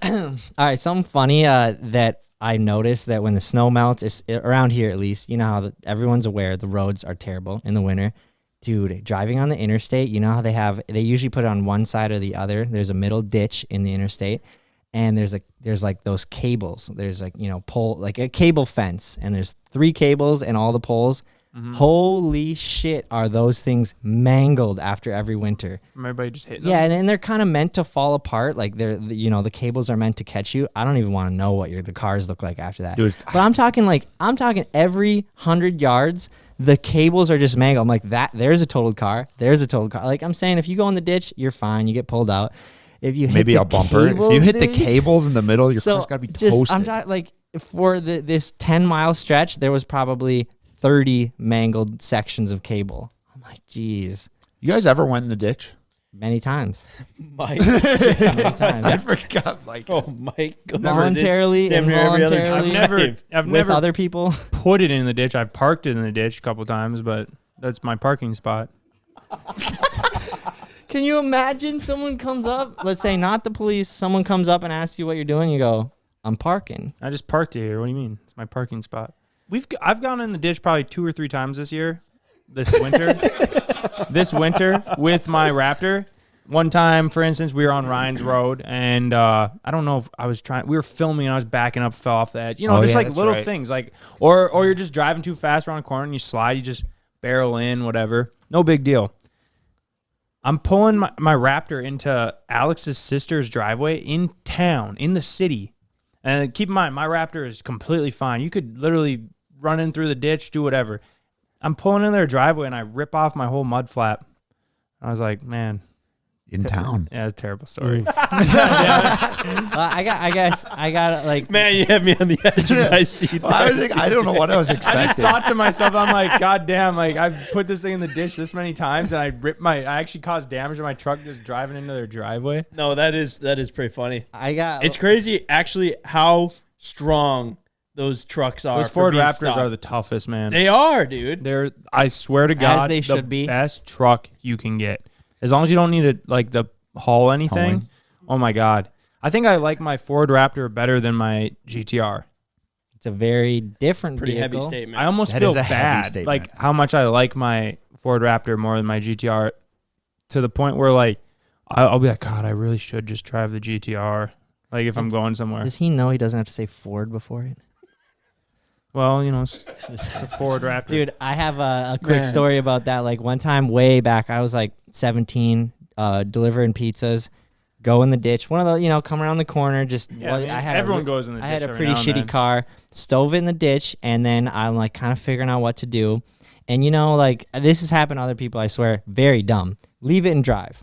All right, something funny that I noticed that when the snow melts, around here at least, you know how everyone's aware the roads are terrible in the winter. Dude, driving on the interstate, you know how they usually put it on one side or the other. There's a middle ditch in the interstate, and there's like those cables. There's like, you know, pole, like a cable fence, and there's 3 cables and all the poles. Mm-hmm. Holy shit, are those things mangled after every winter? From everybody just hitting them? Yeah, and they're kind of meant to fall apart. Like you know, the cables are meant to catch you. I don't even want to know what the cars look like after that. Dude. But I'm talking every 100 yards, the cables are just mangled. I'm like, there's a totaled car. There's a totaled car. Like I'm saying, if you go in the ditch, you're fine. You get pulled out. If you hit maybe the a bumper. Cables, if you hit dude, the cables in the middle, your car's got to be toasted. I'm talking like for this 10-mile stretch, there was probably 30 mangled sections of cable. I'm like, geez. You guys ever went in the ditch? Many times. Mike. Many times. I forgot. Like, oh, Mike. Voluntarily, damn near every other involuntarily. I've with never other people. put it in the ditch. I've parked it in the ditch a couple times, but that's my parking spot. Can you imagine someone comes up, let's say not the police, someone comes up and asks you what you're doing, you go, I'm parking. I just parked it here. What do you mean? It's my parking spot. I've gone in the ditch probably 2 or 3 times this winter. This winter with my Raptor. One time, for instance, we were on Ryan's Road, and I don't know if we were filming and I was backing up, fell off the edge. You know, just like little things, like or you're just driving too fast around a corner and you slide, you just barrel in, whatever. No big deal. I'm pulling my Raptor into Alex's sister's driveway in town, in the city. And keep in mind, my Raptor is completely fine. You could literally run in through the ditch, do whatever. I'm pulling in their driveway, and I rip off my whole mud flap. I was like, man. In town. Yeah, it's a terrible story. I got like. Man, you have me on the edge of my seat. I don't know what I was expecting. I just thought to myself, I'm like, God damn, like I've put this thing in the ditch this many times, and I actually caused damage to my truck just driving into their driveway. No, that is pretty funny. It's crazy actually how strong those trucks are. Those Ford Raptors are the toughest, man. They are, dude. They're, I swear to God, they should be. Best truck you can get. As long as you don't need to like the haul anything. Oh my God. I think I like my Ford Raptor better than my GTR. It's a very different pretty vehicle. heavy statement. I almost feel bad, like how much I like my Ford Raptor more than my GTR, to the point where like I'll be like, God, I really should just drive the GTR. Like if I'm going somewhere. Does he know he doesn't have to say Ford before it? Well, you know, it's a Ford Raptor. Dude, I have a quick story about that. Like one time way back, I was like 17, delivering pizzas, go in the ditch. One of the, you know, come around the corner. Just everyone goes in the ditch. I had a pretty shitty car, stove in the ditch, and then I'm like kind of figuring out what to do. And you know, like this has happened to other people. I swear, very dumb. Leave it and drive.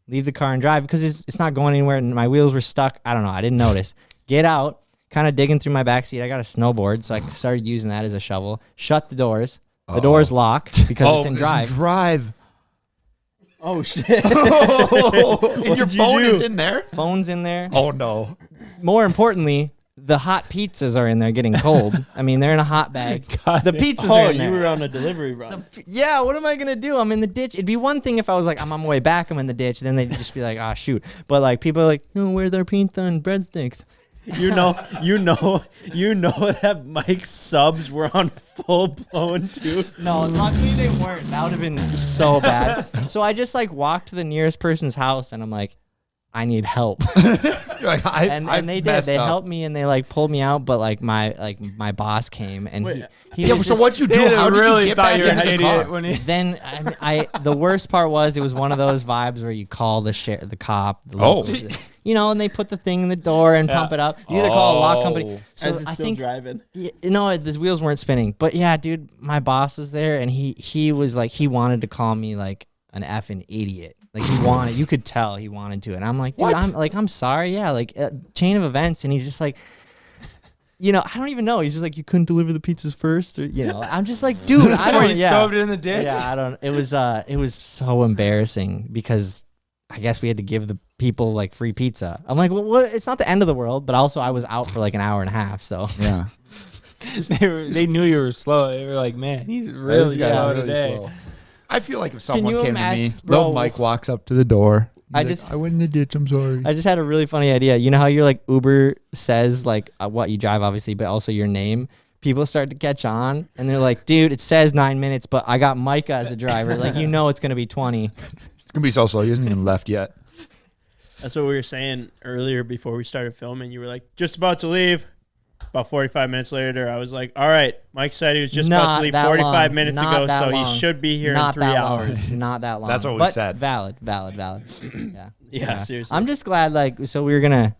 Leave the car and drive because it's not going anywhere. And my wheels were stuck. I don't know. I didn't notice. Get out. Kind of digging through my backseat. I got a snowboard, so I started using that as a shovel. Shut the doors. The door's locked because it's in drive. Oh, shit. And your phone is in there? Phone's in there. Oh, no. More importantly, the hot pizzas are in there getting cold. I mean, they're in a hot bag. The pizzas are in there. You were on a delivery run. Yeah, what am I going to do? I'm in the ditch. It'd be one thing if I was like, I'm on my way back, I'm in the ditch. Then they'd just be like, ah, shoot. But like, people are like, oh, where's our pizza and breadsticks? You know that Mike's subs were on full blown too. No, luckily they weren't. That would have been so bad. So I just like walked to the nearest person's house and I'm like, I need help. Like, and they did. They helped me and they like pulled me out. But like my boss came and he so just, what'd you do? How did really you get thought back you were into an the idiot car? when he... Then the worst part was it was one of those vibes where you call the cop. You know, and they put the thing in the door and pump it up. You either call a lock company. So As it's still driving. No, the wheels weren't spinning. But yeah, dude, my boss was there and he was like, he wanted to call me like an effing idiot. Like he wanted, you could tell he wanted to. And I'm like, dude, I'm sorry. Yeah, like chain of events. And he's just like, you know, I don't even know. He's just like, you couldn't deliver the pizzas first, or you know. I'm just like, dude, I don't. You stoved it in the ditch. Yeah, I don't. It was so embarrassing because I guess we had to give the people like free pizza. I'm like, well, what? It's not the end of the world, but also I was out for like an hour and a half, so Yeah. They knew you were slow. They were like, man, he's really slow today. I feel like if someone you came to imagine- me, Bro. little Mike walks up to the door, I went in the ditch. I'm sorry. I just had a really funny idea. You know how you're like Uber says like what you drive, obviously, but also your name. People start to catch on, and they're like, "Dude, it says 9 minutes, but I got Micah as a driver. Like, you know, it's gonna be 20." It's gonna be so slow. He hasn't even left yet. That's what we were saying earlier before we started filming. You were like, just about to leave. About 45 minutes later, I was like, all right, Mike said he was just about Not to leave that 45 long. minutes Not ago, that so long. he should be here Not in 3 that hours. long. Not that long. That's what we But said. Valid. Yeah. Yeah, seriously. I'm just glad, like, so we were gonna.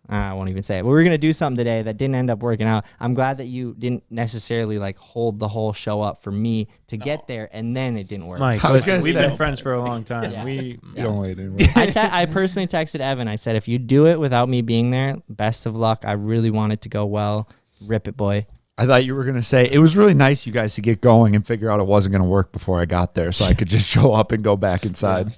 I won't even say it. But we were gonna do something today that didn't end up working out. I'm glad that you didn't necessarily like hold the whole show up for me to get there, and then it didn't work. Mike, I was listen, gonna we've say- been friends for a long time. Yeah. We You don't wait anymore. I personally texted Evan. I said, if you do it without me being there, best of luck. I really want it to go well. Rip it, boy. I thought you were gonna say it was really nice you guys to get going and figure out it wasn't gonna work before I got there, so I could just show up and go back inside.